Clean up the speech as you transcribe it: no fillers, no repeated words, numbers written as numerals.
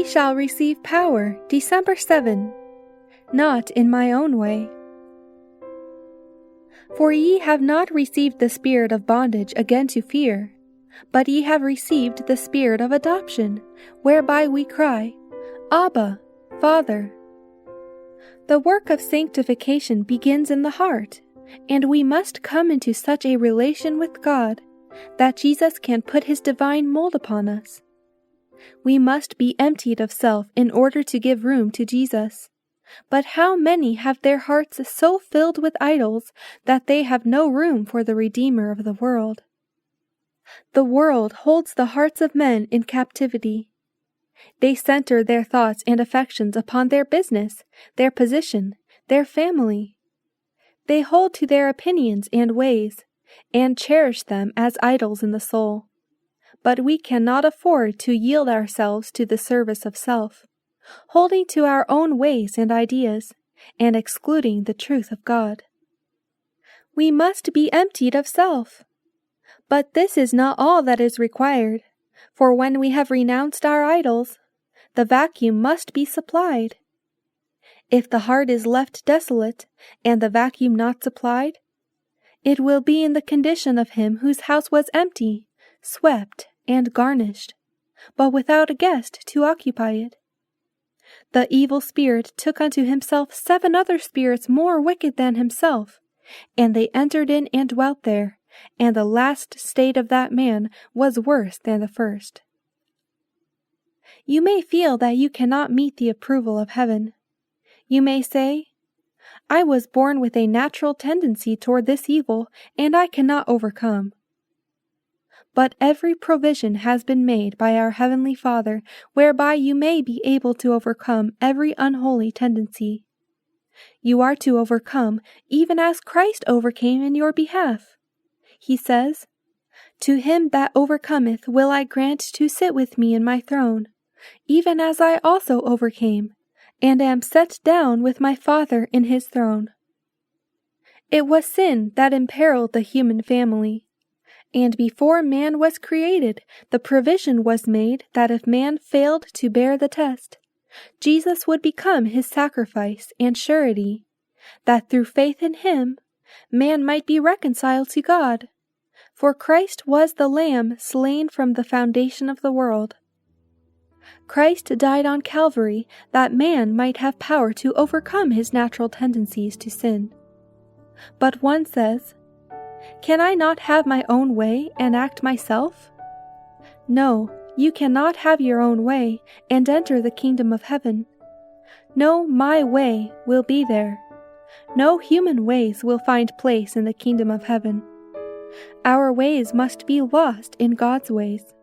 ye shall receive power, December 7. Not in my own way. For ye have not received the spirit of bondage again to fear, but ye have received the spirit of adoption, whereby we cry, Abba, Father. The work of sanctification begins in the heart, and we must come into such a relation with God that Jesus can put his divine mold upon us. We must be emptied of self in order to give room to Jesus. But how many have their hearts so filled with idols that they have no room for the Redeemer of the world? The world holds the hearts of men in captivity. They center their thoughts and affections upon their business, their position, their family. They hold to their opinions and ways, and cherish them as idols in the soul. But we cannot afford to yield ourselves to the service of self, holding to our own ways and ideas, and excluding the truth of God. We must be emptied of self. But this is not all that is required, for when we have renounced our idols, the vacuum must be supplied. If the heart is left desolate, and the vacuum not supplied, it will be in the condition of him whose house was empty, swept, and garnished, but without a guest to occupy it. The evil spirit took unto himself 7 other spirits more wicked than himself, and they entered in and dwelt there, and the last state of that man was worse than the first. You may feel that you cannot meet the approval of heaven. You may say, I was born with a natural tendency toward this evil, and I cannot overcome. But every provision has been made by our Heavenly Father, whereby you may be able to overcome every unholy tendency. You are to overcome even as Christ overcame in your behalf. He says, To him that overcometh will I grant to sit with me in my throne, even as I also overcame, and am set down with my Father in his throne. It was sin that imperiled the human family. And before man was created, the provision was made that if man failed to bear the test, Jesus would become his sacrifice and surety, that through faith in him, man might be reconciled to God. For Christ was the Lamb slain from the foundation of the world. Christ died on Calvary that man might have power to overcome his natural tendencies to sin. But one says, Can I not have my own way and act myself? No, you cannot have your own way and enter the kingdom of heaven. No, my way will be there. No human ways will find place in the kingdom of heaven. Our ways must be lost in God's ways.